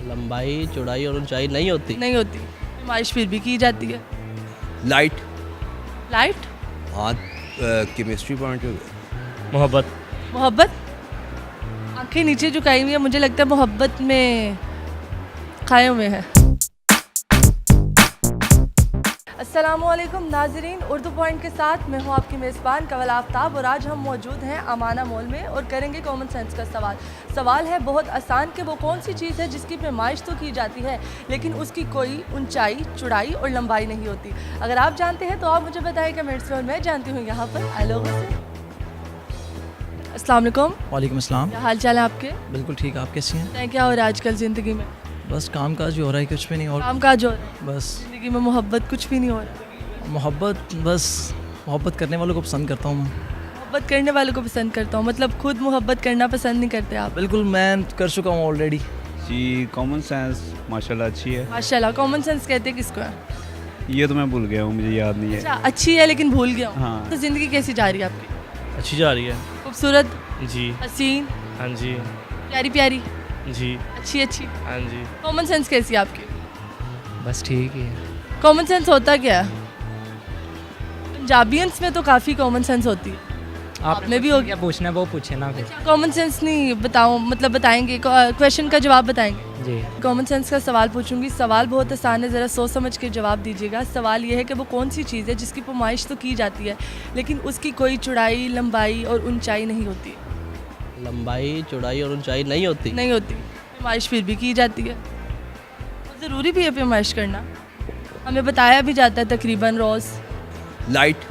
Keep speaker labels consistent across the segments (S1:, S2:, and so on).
S1: लंबाई चौड़ाई और ऊंचाई नहीं होती।
S2: नहीं होती, पैमाइश फिर भी की जाती है।
S3: लाइट।
S2: लाइट।
S3: हाँ, केमिस्ट्री पॉइंट हो गया।
S4: मोहब्बत।
S2: मोहब्बत। आंखें नीचे झुकाई हुई है, मुझे लगता है मोहब्बत में खाए हुए हैं। अस्सलामुअलैकुम नाजरीन, उर्दू पॉइंट के साथ मैं हूँ आपकी मेज़बान कवल आफ्ताब और आज हम मौजूद हैं अमाना मॉल में और करेंगे कॉमन सेंस का सवाल है बहुत आसान कि वो कौन सी चीज़ है जिसकी पैमाइश तो की जाती है लेकिन उसकी कोई ऊंचाई चौड़ाई और लंबाई नहीं होती। अगर आप जानते हैं तो आप मुझे बताएं कमेंट्स में और मैं जानती हूँ यहाँ पर आई लोगों से। अस्सलाम वालेकुम।
S5: वालेकुम अस्सलाम।
S2: क्या हाल चाल है आपके?
S5: बिल्कुल ठीक, आप कैसी हैं?
S2: क्या हो रहा है आजकल ज़िंदगी में?
S5: बस काम काज भी हो रहा है, कुछ भी नहीं। और
S2: काम काज हो रहा है,
S5: बस
S2: ज़िंदगी में मोहब्बत कुछ भी नहीं हो रहा।
S5: मोहब्बत करने वालों को पसंद करता हूँ।
S2: मोहब्बत करने वालों को पसंद करता हूँ, मतलब खुद मोहब्बत करना पसंद नहीं करते आप?
S5: बिल्कुल, मैं कर चुका हूँ ऑलरेडी।
S6: जी, कॉमन सेंस माशाल्लाह अच्छी है।
S2: माशाल्लाह। कॉमन सेंस कहते हैं किसको है?
S6: ये तो मैं भूल गया हूँ, मुझे याद नहीं है।
S2: अच्छा, अच्छी है लेकिन भूल गया हूँ।
S6: हाँ।
S2: तो ज़िंदगी कैसी जा रही है आपकी?
S4: अच्छी जा रही है।
S2: खूबसूरत,
S4: जी।
S2: हसीन,
S4: हाँ जी।
S2: प्यारी प्यारी,
S4: जी।
S2: अच्छी अच्छी।
S4: हाँ जी।
S2: कॉमन सेंस कैसी है आपकी?
S5: बस ठीक ही है।
S2: कॉमन सेंस होता क्या है? पंजाबियंस में तो काफ़ी कॉमन सेंस होती है, आप में भी होगी।
S5: क्या पूछना है वो पूछे ना।
S2: कॉमन सेंस नहीं बताऊँ, मतलब बताएंगे, क्वेश्चन का जवाब बताएंगे।
S5: जी।
S2: कॉमन सेंस का सवाल पूछूंगी। सवाल बहुत आसान है, ज़रा सोच समझ के जवाब दीजिएगा। सवाल ये है कि वो कौन सी चीज़ है जिसकी पैमाइश तो की जाती है लेकिन उसकी कोई चौड़ाई लंबाई और ऊंचाई नहीं होती।
S1: लंबाई चौड़ाई और ऊंचाई नहीं होती।
S2: नहीं होती, पैमाइश फिर भी की जाती है। ज़रूरी भी है पैमाइश करना, हमें बताया भी जाता है तकरीबन रोज़।
S3: लाइट।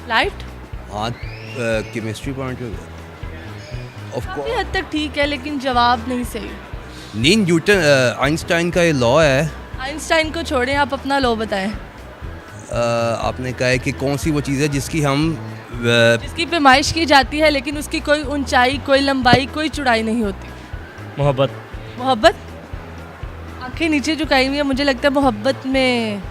S2: लाइट।
S3: हाँ, केमिस्ट्री पॉइंट हो गया। ऑफ
S2: काफ़ी हद तक ठीक है लेकिन जवाब नहीं सही।
S3: नहीं, न्यूटन आइंस्टाइन का ये लॉ है।
S2: आइंस्टाइन को छोड़ें, आप अपना लॉ बताएं।
S3: आपने कहा है कि कौन सी वो चीज़ है जिसकी हम
S2: जिसकी पैमाइश की जाती है लेकिन उसकी कोई ऊंचाई कोई लंबाई कोई चौड़ाई नहीं होती।
S4: मोहब्बत।
S2: मोहब्बत। आंखें नीचे झुकाई हुई है, मुझे लगता है मोहब्बत में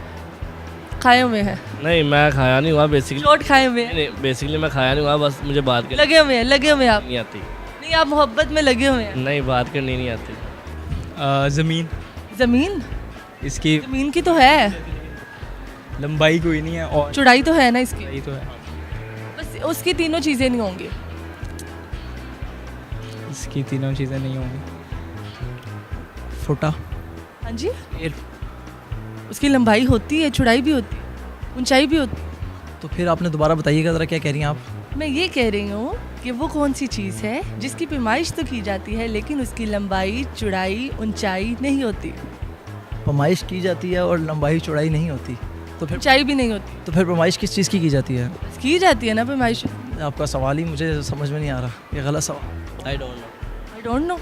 S2: खाए हुए हैं।
S4: नहीं, मैं खाया नहीं हुआ बेसिकली।
S2: चोट खाए हुए हैं।
S4: नहीं, बेसिकली मैं खाया नहीं हुआ, बस मुझे बात करनी
S2: लगे हुए हैं, लगे हुए हैं आप।
S4: नहीं आती।
S2: नहीं, आप मोहब्बत में लगे हुए हैं।
S4: नहीं, बात करनी नहीं आती।
S5: ज़मीन।
S2: ज़मीन।
S5: इसकी
S2: ज़मीन की तो है,
S5: लंबाई कोई नहीं है और
S2: चौड़ाई तो है ना इसकी,
S5: यही तो है।
S2: बस उसकी तीनों चीज़ें नहीं होंगी।
S5: इसकी तीनों चीज़ें नहीं होंगी। फुटा।
S2: हाँ जी,
S5: फिर
S2: उसकी लंबाई होती है, चौड़ाई भी होती है, ऊंचाई भी होती है।
S5: तो फिर आपने दोबारा बताइएगा ज़रा, क्या कह रही हैं आप?
S2: मैं ये कह रही हूँ कि वो कौन सी चीज़ है जिसकी पैमाइश तो की जाती है लेकिन उसकी लंबाई चौड़ाई ऊंचाई नहीं होती।
S5: पैमाइश की जाती है और लंबाई चौड़ाई नहीं होती, तो फिर
S2: ऊंचाई भी नहीं होती।
S5: पैमाइश किस चीज़ की जाती है?
S2: की जाती है ना पैमाइश।
S5: आपका सवाल ही मुझे समझ में नहीं आ रहा, ये गलत सवाल।
S1: I don't know.
S2: I don't know,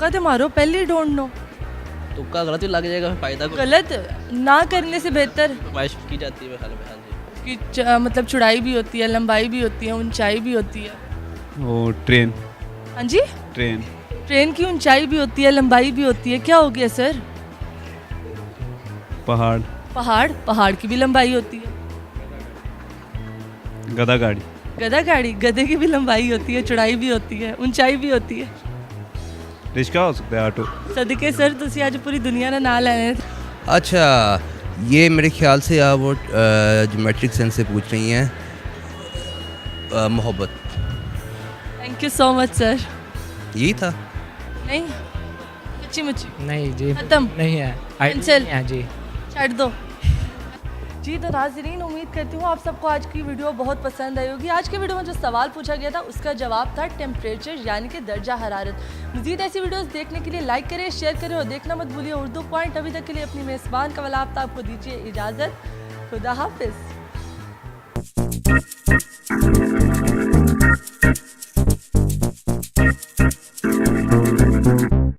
S2: कहते मारो पहले डोंट नो।
S1: तुक्का गलत ही लग जाएगा, फायदा को।
S2: गलत ना करने से बेहतर।
S1: पैमाइश की जाती है मेरे ख्याल में। हाँ जी।
S2: उसकी मतलब चौड़ाई भी होती है, लंबाई भी होती है, ऊंचाई भी होती है।
S6: वो ट्रेन।
S2: हाँ जी,
S6: ट्रेन।
S2: ट्रेन की ऊंचाई भी होती है, लंबाई भी होती है। क्या हो गया सर?
S6: पहाड़।
S2: पहाड़ की भी लंबाई होती है।
S6: गधा गाड़ी।
S2: गधा गाड़ी, गधे की भी लंबाई होती है, चौड़ाई भी होती है, ऊंचाई भी होती है।
S6: रिक्शा हो सकता है, ऑटो।
S2: सदके सर तुसी आज पूरी दुनिया ने ना लेने।
S3: अच्छा, ये मेरे ख्याल से आप वो ज्योमेट्रिक सेंस से पूछ रही हैं। मोहब्बत।
S2: Thank you so much sir.
S3: यही था।
S2: नहीं, सच्ची मुच्ची
S5: नहीं जी,
S2: खत्म।
S5: नहीं है।
S2: कैंसिल।
S5: जी,
S2: छੱਡ दो जी। तो नाज़रीन, उम्मीद करती हूँ आप सबको आज की वीडियो बहुत पसंद आई होगी। आज के वीडियो में जो सवाल पूछा गया था उसका जवाब था टेम्परेचर यानी कि दर्जा हरारत। मज़ीद ऐसी वीडियोस देखने के लिए लाइक करें, शेयर करें और देखना मत भूलिए उर्दू पॉइंट। अभी तक के लिए अपनी मेज़बान कवल आफ्ताब को दीजिए इजाज़त। खुदा हाफिज़।